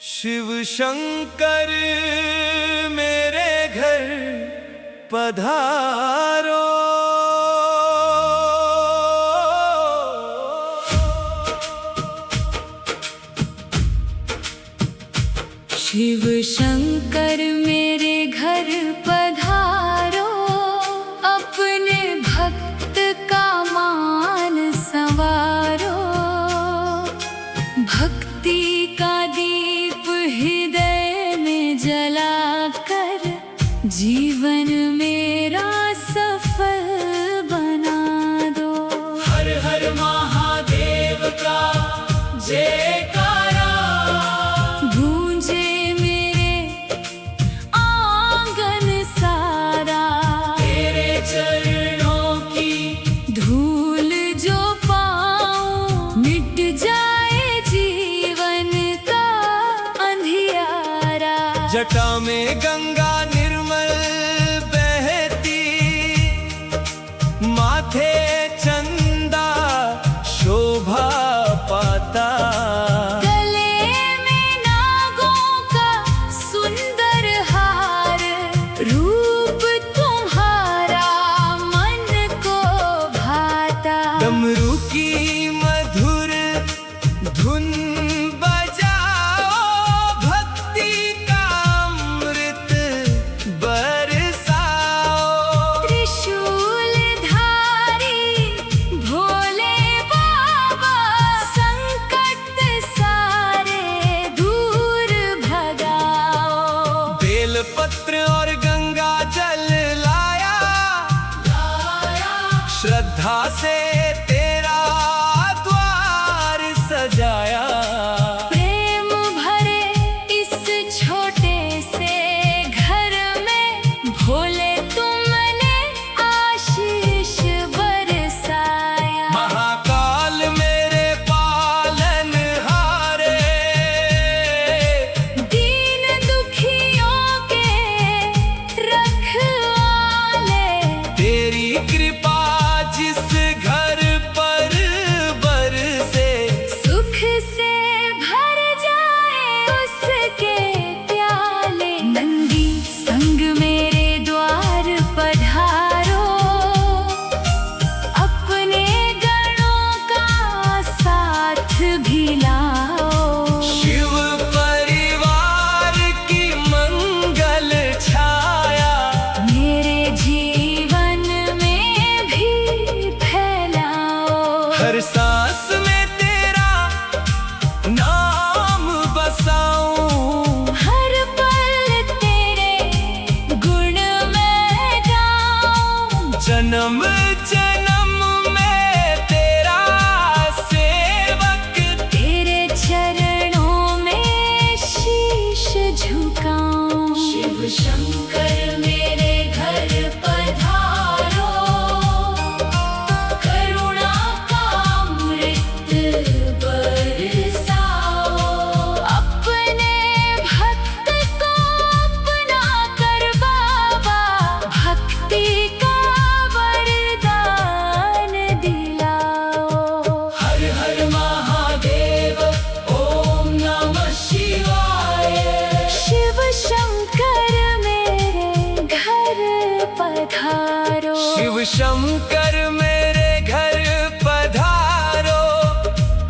शिव शंकर मेरे घर पधारो। शिव शंकर मेरे घर पधारो, अपने भक्त का मान संवारो। भक्ति का दीप हृदय में जलाकर जीवन मेरा सफल बना दो। हर हर महादेव का जयकारा गूंजे मेरे आंगन सारा। तेरे चरणों की धूल जो पाऊं मिट जाए जीवन का अंधियारा। जटा में गंगा निर्मल बहती, माथे चंदा शोभा पाता। गले में नागों का सुंदर हार, रूप तुम्हारा मन को भाता। डमरू की मधुर धुन बजाओ, भक्ति का अमृत बरसाओ। त्रिशूल धारी भोले बाबा, संकट सारे दूर भगाओ। बेलपत्र और गंगा जल लाया, श्रद्धा से तेरा द्वार सजाया। प्रेम भरे इस छोटे से घर में भोले तुमने आशीष बरसाया। महाकाल मेरे पालन हारे, दीन दुखियों के रखवाले। तेरी कृपा जिस घर पर बरसे, सुख से भर जाए उसके प्याले। नंदी संग मेरे द्वार पधारो, अपने गणों का साथ भी लाओ। शिव परिवार की मंगल छाया, मेरे जीवन में भी फैलाओ। हर सांस में तेरा नाम बसाऊं। हर पल तेरे गुण मैं गाऊं। जन्म जन्म में तेरा सेवक, तेरे चरणों में शीश झुकाऊं। शिव शंकर मेरे घर पधारो, करुणा का अमृत बरसाओ। अपने भक्त को अपना कर बाबा, भक्ति का वरदान दिलाओ। हर हर महादेव ओम नमः शिवाय। शिव शंकर मेरे घर पधारो। शिव शंकर मेरे घर पधारो,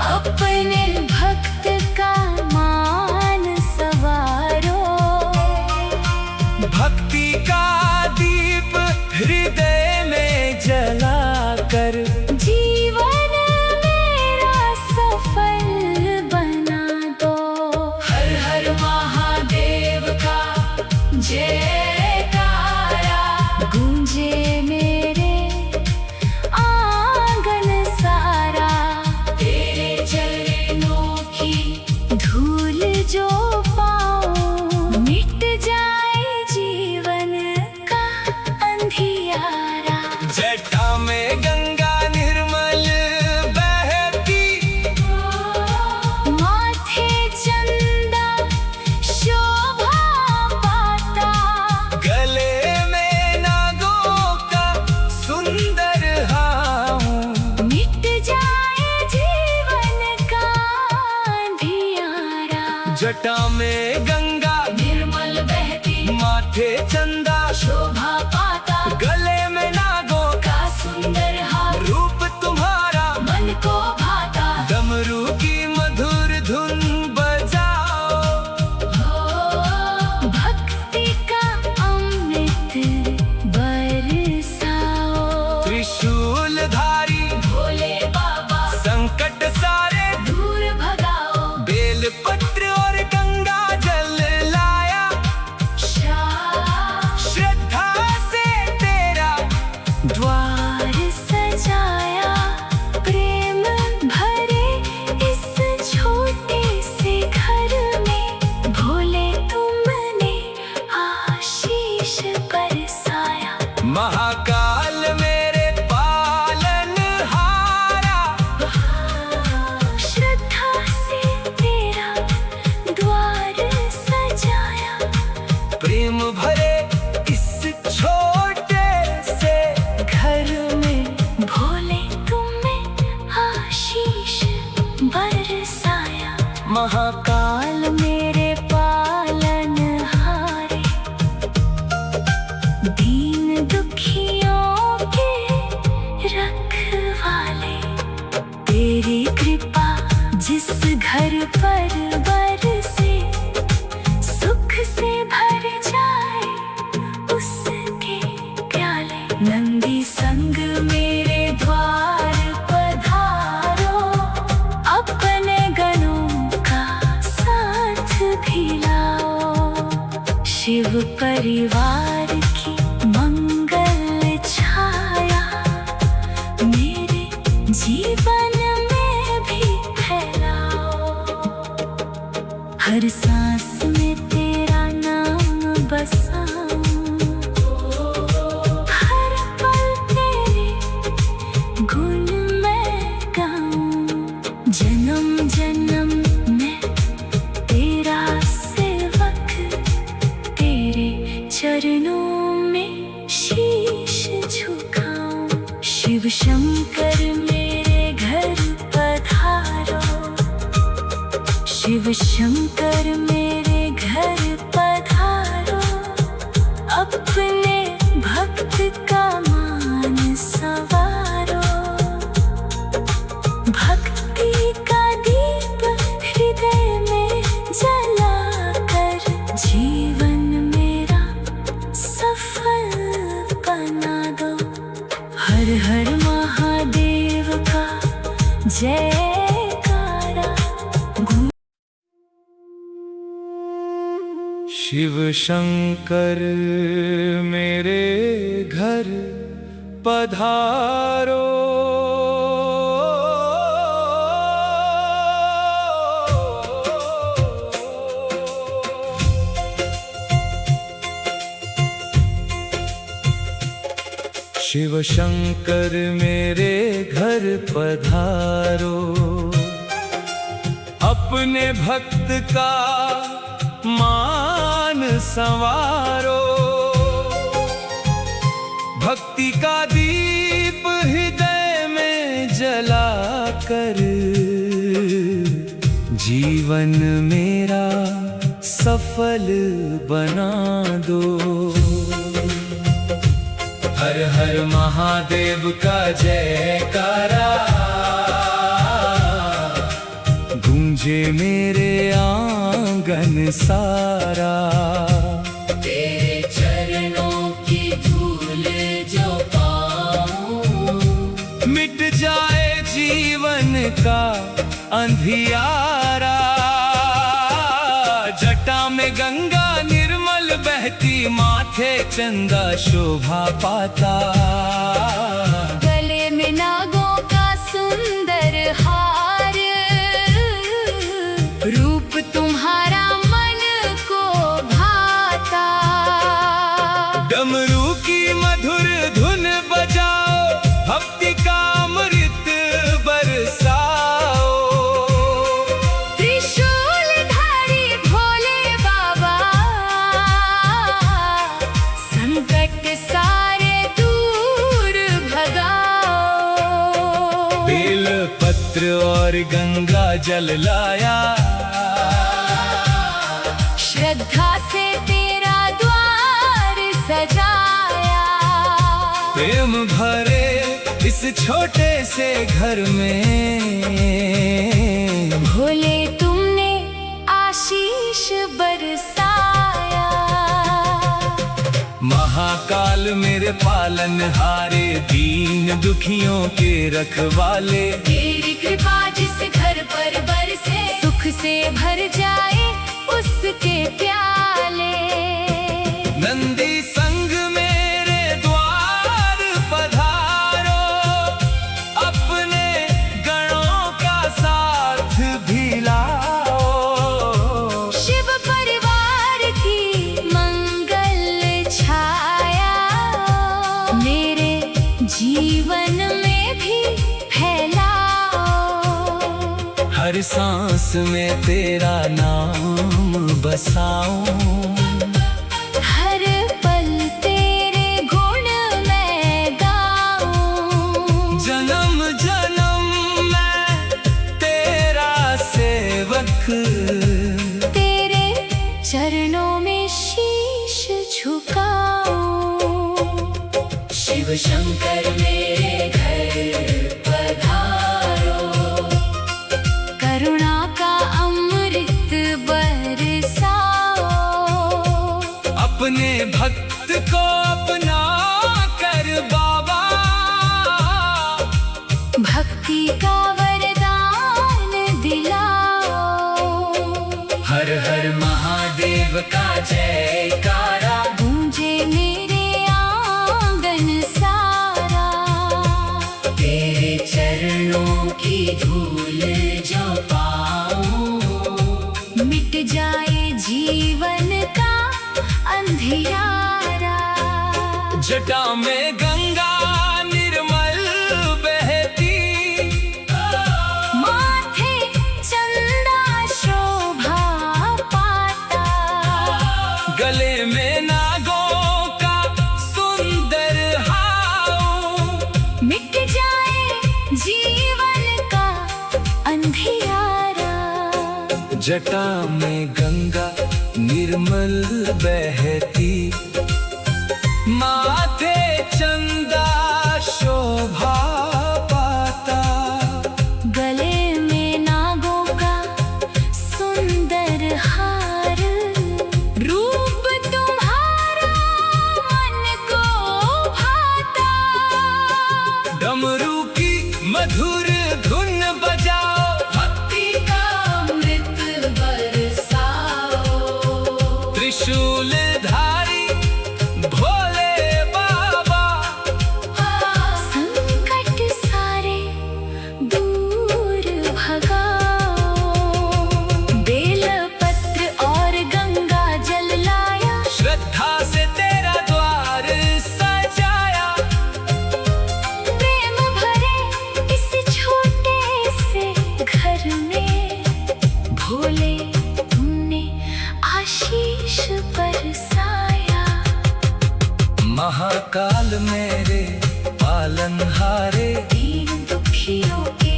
अपने भक्त का मान संवारो। भक्ति का दीप हृदय में जलाकर जीवन मेरा सफल बना दो। हर हर महादेव का जयकारा गूंजे मेरे जटा में गंगा निर्मल बहती, माथे चंदा शोभा पाता, गले में नागों का सुंदर हार, रूप तुम्हारा मन को भाता। डमरू की मधुर धुन बजाओ, हो भक्ति का अमृत बरसाओ। त्रिशूलधारी भोले बाबा संकट सारे दूर भगाओ, बेल पत्र और गंगा जल लाया, श्रद्धा से तेरा द्वार सजाया। प्रेम भरे इस छोटे से घर में, भोले तुमने आशीष बरसाया। महाकाल मेरे पालन हारा, श्रद्धा से तेरा द्वार सजाया। प्रेम भरे इस छोटे से घर में, भोले तुम्हें आशीष बरसाया। महाकाल मेरे पालन हारे, दीन दुखियों के रखवाले। तेरी कृपा जिस घर पर बरसे, सुख से भर जाए उसके प्याले। नंदी संग मेरे द्वार पधारो, अपने गणों का साथ भी लाओ। शिव परिवार की मंगल छाया, मेरे जीवन में भी फैलाओ। हर सांस में तेरा नाम बसाऊं, हर पल तेरे गुण मैं गाऊं। जन्म जन्म में तेरा सेवक, तेरे चरणों में शीश झुकाऊं। शिव शंकर मेरे घर पधारो, शिव शंकर मेरे घर पधारो। अपने भक्त का मान संवारो, भक्ति का दीप हृदय में जलाकर, जीवन मेरा सफल बना दो। हर हर महादेव का जयकारा। शिव शंकर मेरे घर पधारो, शिव शंकर मेरे घर पधारो। अपने भक्त का मान संवारो, भक्ति का दीप हृदय में जलाकर, जीवन मेरा सफल बना दो। हर हर महादेव का जयकारा, गूंजे मेरे आंगन सारा। तेरे चरणों की धूल जो पाऊं, मिट जाए जीवन का अंधियारा। जटा में गंगा निर्मल बहती, माथे चंदा शोभा पाता। गले में नागों का सुंदर हार, रूप तुम्हारा मन को भाता। डमरू की मधुर धुन बजाओ, भक्ति का अमृत बरसाओ। त्रिशूलधारी भोले बाबा, संकट सारे दूर भगाओ। बेल पत्र और गंगा जल लाया, श्रद्धा से तेरा द्वार सजाया। प्रेम भरे इस छोटे से घर में भोले तुमने आशीष बरसाया। महाकाल मेरे पालनहारे, दीन दुखियों के रखवाले। तेरी कृपा जिस घर पर बरसे, सुख से भर जाए उसके प्याले। नंदी संग मेरे द्वार पधारो, अपने गणों का साथ भी लाओ। शिव परिवार की मंगल छाया, मेरे जीवन में भी फैलाओ। हर सांस में तेरा नाम बसाऊं, हर पल तेरे गुण मैं गाऊं। जन्म जन्म मैं तेरा सेवक, तेरे चरणों में शीश झुकाऊं। शिव शंकर मेरे घर पधारो, करुणा का अमृत बरसाओ। अपने भक्त को अपना कर बाबा, भक्ति का वरदान दिलाओ। हर हर महादेव का जयकारा, गूंजे मेरे आंगन सारा। तेरे चरणों की धूल जो पाऊं, मिट जाए जीवन का अंधियारा। जटा में गंगा निर्मल बहती, माथे चंदा शोभा पाता। गले में नागों का सुंदर हार। मिट जाए जीवन का अंधियारा। जटा में गंगा निर्मल बहती, माथे चंदा शोभा पाता। गले में नागों का सुंदर हार। रूप तुम्हारा मन को भाता। डमरू की मधुर धुन बजाओ, भक्ति का अमृत बरसाओ। त्रिशूल धारी भोले बाबा, संकट सारे दूर भगाओ। बेल पत्र और गंगा जल लाया, श्रद्धा से तेरा द्वार सजाया। प्रेम भरे इस छोटे से घर में, भोले तुमने आशीष बरसाया। महाकाल मेरे पालनहारे, दीन दुखियों के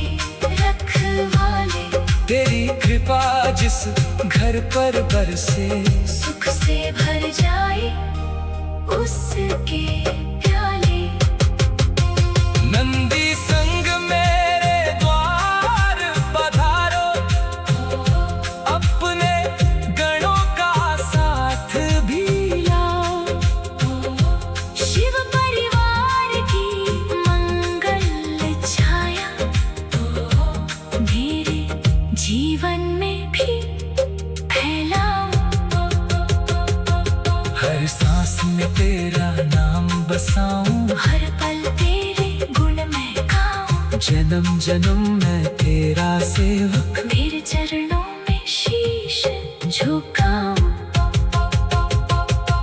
रखवाले। तेरी कृपा जिस घर पर बरसे, सुख से भर जाए उसके प्याले। नंदी संग मेरे द्वार पधारो, अपने गणों का साथ भी लाओ। शिव परिवार की मंगल छाया, मेरे जीवन में भी फैलाओ। हर सांस में तेरा नाम बसाऊं, हर पल तेरे गुण मैं गाऊं। जन्म जन्म मैं तेरा सेवक, मेरे चरणों में शीश झुकाऊं।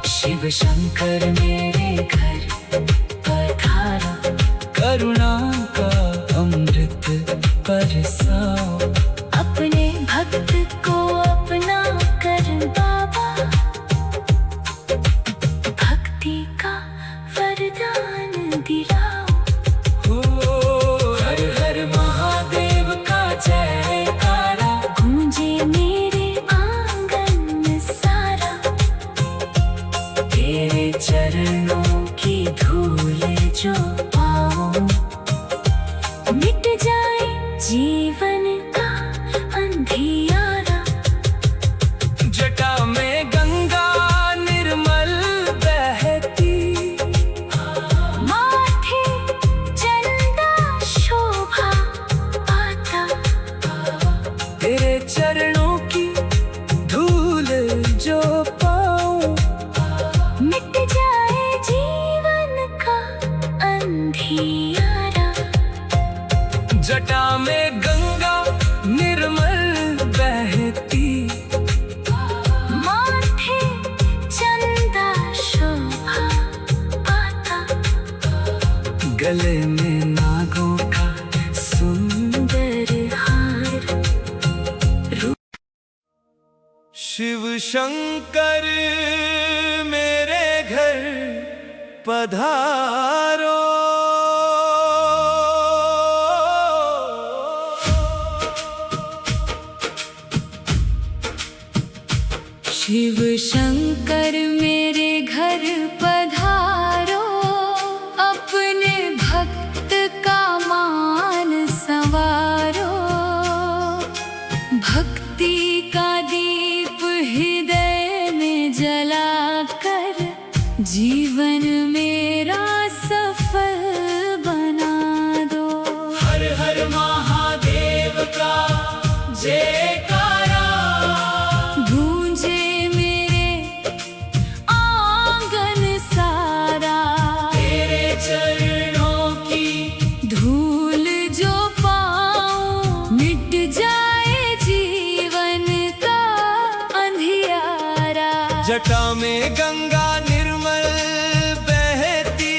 शिव शंकर मेरे घर पधारा, करुणा का अमृत बरसाओ। अपने भक्त को अपना कर बाबा, भक्ति का वरदान दिलाओ। हर हर महादेव का जयकारा, गूंजे मेरे आंगन सारा। गले में नागों का सुंदर हार। शिव शंकर मेरे घर पधारो। शिव शंकर मेरे घर पधारो, अपने भक्त का मान संवारो। भक्ति का दीप हृदय में जलाकर जीवन मेरा सफल बना दो। हर हर महादेव का जयकारा, गूंजे मेरे आंगन सारा। तेरे चरणों की धूल जो पाऊं, मिट जाए जीवन का अंधियारा। जटा में गंगा निर्मल बहती,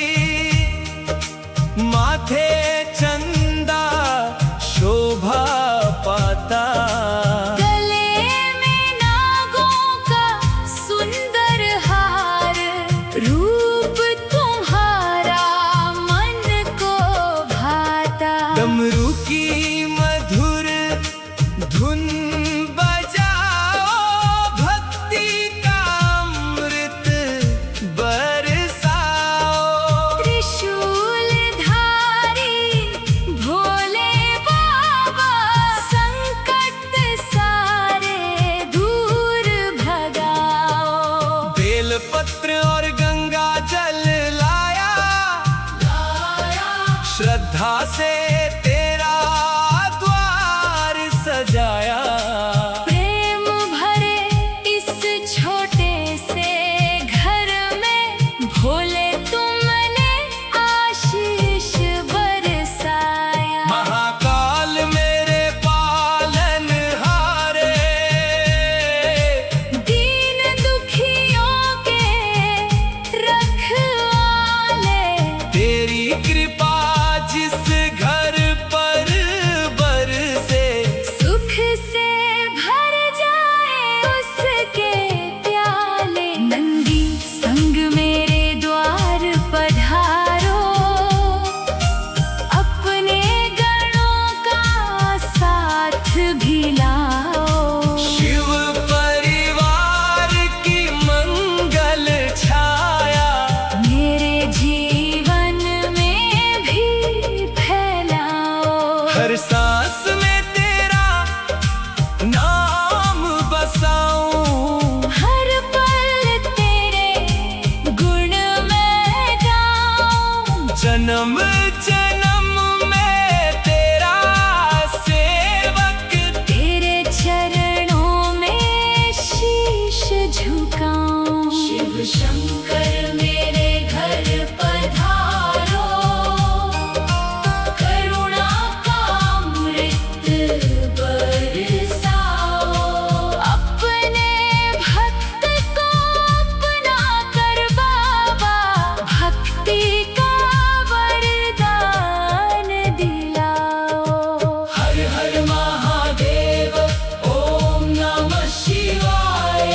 माथे चंदा शोभा पाता। गले में नागों का सुंदर हार, रूप तुम्हारा मन को भाता। डमरू की मधुर धुन बजाओ, भक्ति का अमृत बरसाओ। त्रिशूल धारी भोले बाबा, संकट सारे दूर भगाओ। बेलपत्र और गंगा जल लाया, श्रद्धा से तेरा द्वार सजाया। प्रेम भरे इस छोटे से घर में, भोले तुमने आशीष बरसाया। महाकाल मेरे पालन हारे, दीन दुखियों के रखवाले। तेरी कृपा जिस घर पर बरसे, सुख से भर जाए उसके प्याले। नंदी संग मेरे द्वार पधारो, अपने गणों का साथ भी लाओ। शिव परिवार की मंगल छाया, मेरे जीवन में भी फैलाओ। हर सांस में तेरा नाम बसाऊं। हर पल तेरे गुण मैं गाऊं। जन्म जन्म में तेरा सेवक, तेरे चरणों में शीश झुकाऊं। शिव शंकर मेरे घर पधारो, करुणा का अमृत बरसाओ। अपने भक्त को अपना कर बाबा, भक्ति का वरदान दिलाओ। हर हर महादेव, ओम नमः शिवाय।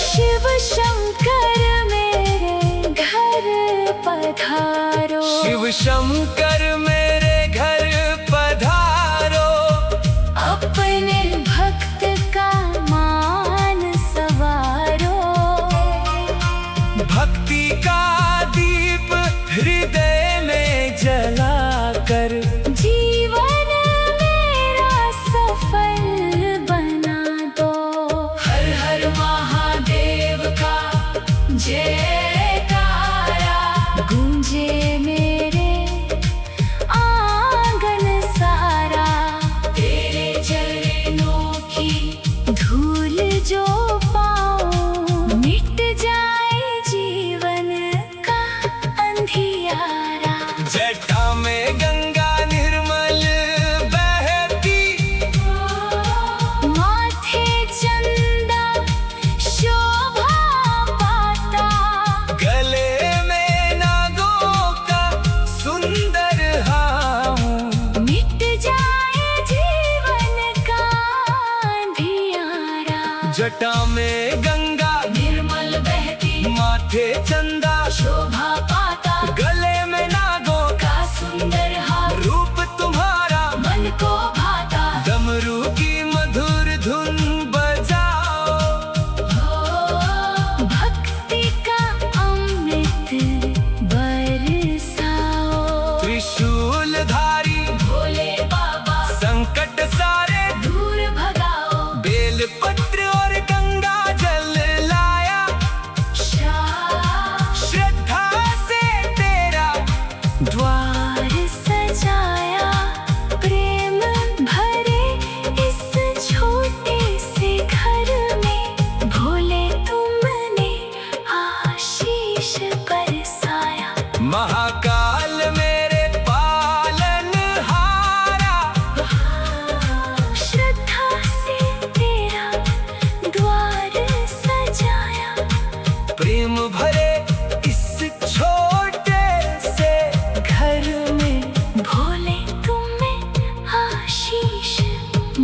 शिव शंकर मेरे घर पधारो। शिव शंकर मेरे घर पधारो। अपने भक्त का मान संवारो। भक्ति का दीप हृदय में जलाकर जीवन मेरा सफल बना दो। हर हर महादेव का जयकारा, गूंजे मेरे में गंगा निर्मल बहती माथे चंदा शोभा पाता गले में नागों का सुंदर हार रूप तुम्हारा मन को भाता डमरू की मधुर धुन बजाओ हो भक्ति का अमृत बरसाओ त्रिशूलधारी भोले बाबा संकट सारे दूर भगाओ बेल पत्र और गंगा जल लाया शाह श्रद्धा से तेरा द्वार सजाया प्रेम भरे इस छोटे से घर में भोले तुमने आशीष बरसाया महाकाल मेरे पालन हारा श्रद्धा से तेरा द्वार सजाया प्रेम भरे इस छोटे से घर में भोले तुम्हें आशीष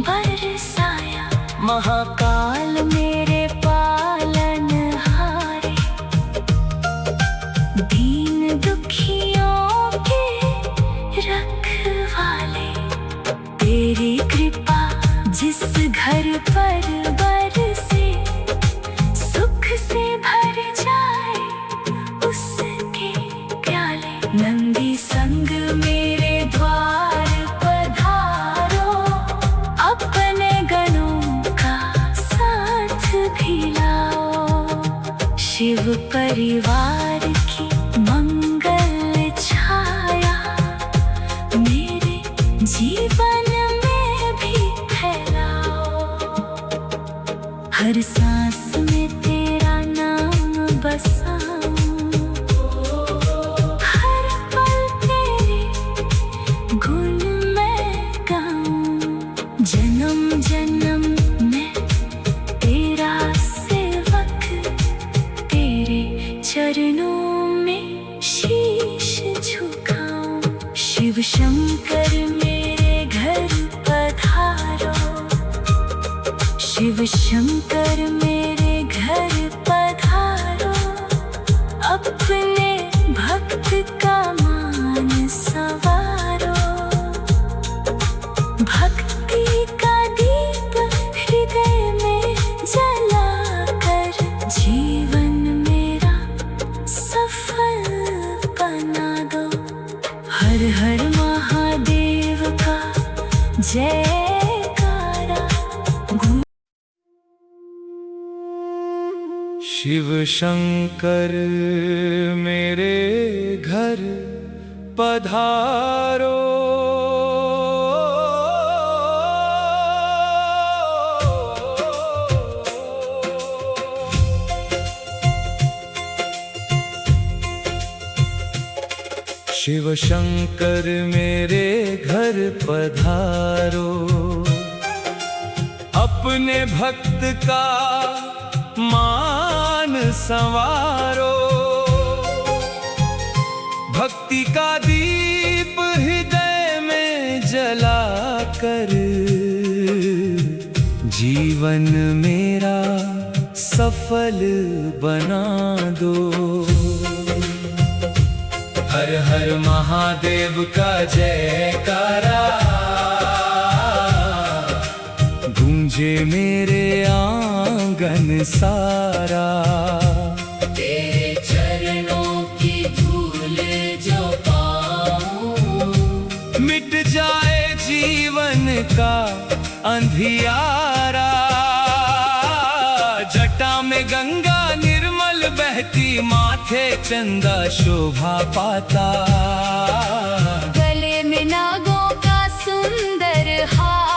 बरसाया महाकाल मेरे पालन हारे दीन दुखियों के रखवाले तेरी कृपा जिस घर पर बरसे सुख से भर जाए उसके प्याले नंदी संग मेरे द्वार पधारो अपने गणों का साथ भी लाओ शिव परिवार की मंगल छाया मेरे जीवन में भी फैलाओ हर सांस में तेरा नाम बसाऊं हर पल तेरे गुण मैं गाऊं जन्म जन्म में तेरा सेवक तेरे चरणों में शीश झुकाऊं शिव शंकर मेरे घर पधारो शिव शंकर मेरे घर पधारो अपने भक्त का मान संवारो भक्ति का दीप हृदय में जलाकर जीवन मेरा सफल बना दो हर हर महादेव का जयकारा शिव शंकर मेरे घर पधारो शिव शंकर मेरे घर पधारो अपने भक्त का मान संवारो भक्ति का दीप हृदय में जलाकर जीवन मेरा सफल बना दो हर हर महादेव का जयकारा गूंजे मेरे आंगन सारा तेरे चरणों की धूल जो पाऊं मिट जाए जीवन का अंधियारा जटा में गंगा निर्मल बहती माथे चंदा शोभा पाता गले में नागों का सुंदर हार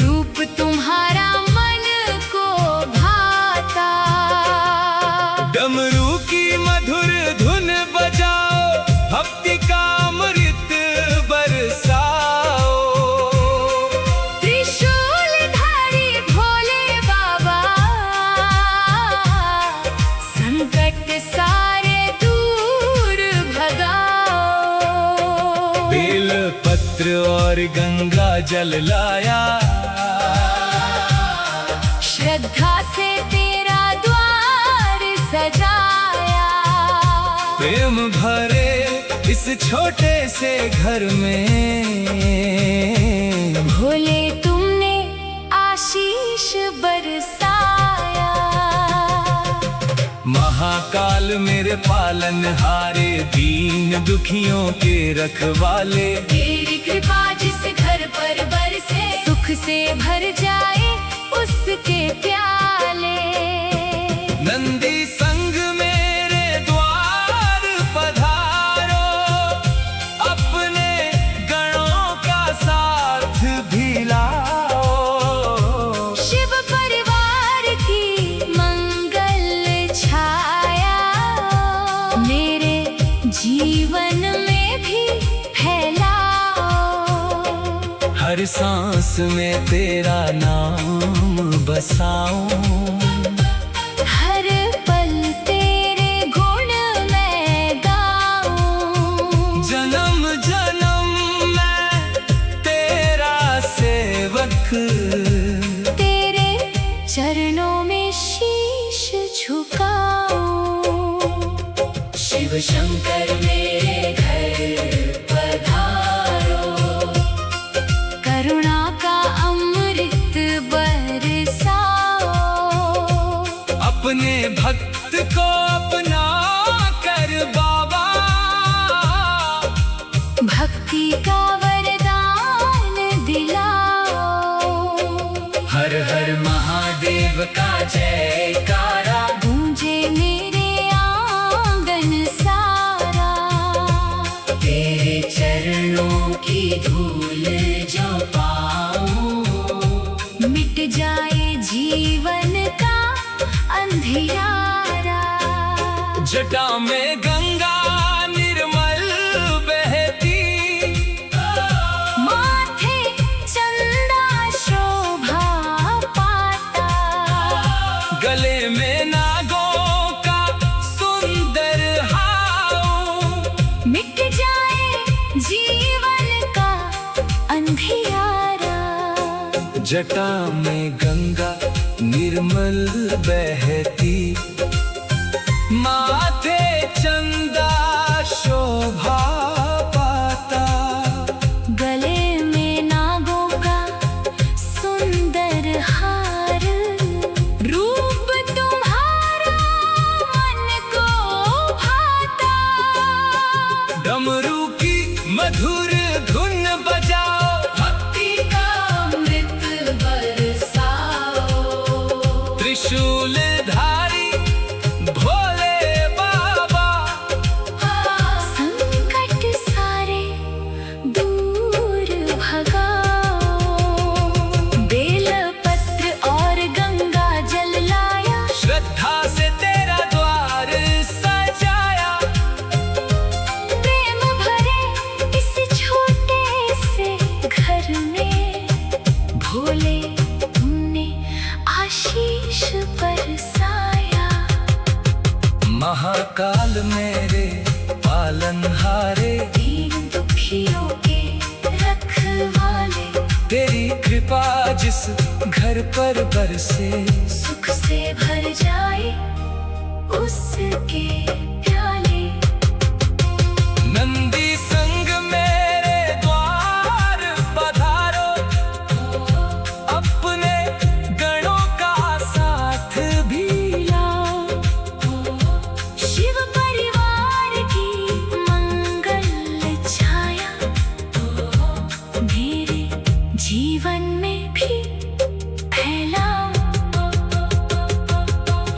रूप तुम्हारा मन को भाता डमरू की मधुर धुन बजाओ भक्ति का अमृत बरसाओ त्रिशूलधारी भोले बाबा संकट सारे दूर भगाओ बेल पत्र और गंगा जल लाया श्रद्धा से तेरा द्वार सजाया। प्रेम भरे इस छोटे से घर में भोले तुमने आशीष बरसाया। महाकाल मेरे पालनहारे, दीन दुखियों के रखवाले। तेरी कृपा जिस घर पर बरसे, सुख से भर जाए उसके प्याले। नंदी संग मेरे द्वार पधारो, अपने गणों का साथ भी लाओ। शिव परिवार की मंगल छाया मेरे जीवन में भी फैलाओ। हर सांस में तेरा नाम बसाऊं, हर पल तेरे गुण मैं गाऊं। जन्म जन्म मैं तेरा सेवक, तेरे चरणों में शीश झुकाऊं। शिव शंकर मेरे घर पधारो, करुणा का अमृत बरसाओ। अपने भक्त को अपना कर बाबा, भक्ति का वरदान दिलाओ। हर हर महादेव का जयकारा, गूंजे मेरे आंगन सारा। तेरे चरणों की धूल जो पाऊं, मिट जाए जीवन का अंधियारा। जटा में गंगा निर्मल बहती, माथे चंदा शोभा पाता। गले में नागों का सुंदर हार। मिट जाए जीवन का अंधियारा। जटा में गंगा निर्मल बहती, माथे चंदा शोभा पाता। गले में नागों का सुंदर हार। रूप तुम्हारा मन को भाता। डमरू की मधुर धुन बजाओ, भक्ति का अमृत बरसाओ। त्रिशूल धारी भोले बाबा, संकट सारे दूर भगाओ। बेल पत्र और गंगा जल लाया, श्रद्धा से तेरा द्वार सजाया। प्रेम भरे इस छोटे से घर में भोले तुमने आशीष बरसाया। महाकाल मेरे पालनहारे, दीन दुखियों के रखवाले। तेरी कृपा जिस घर पर बरसे, सुख से भर जाए उसके प्याले। नंदी संग मेरे द्वार पधारो, अपने गणों का साथ भी लाओ। शिव परिवार की मंगल छाया मेरे जीवन में भी फैलाओ।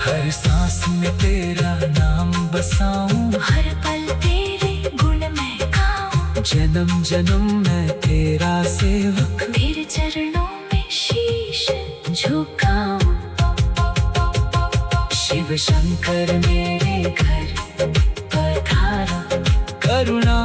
हर सांस में तेरा नाम बसाऊं, हर पल तेरे गुण मैं गाऊं। जन्म जन्म मैं तेरा सेवक, तेरे चरणों में शीश झुकाऊं। शिव शंकर मेरे घर पधारो, करुणा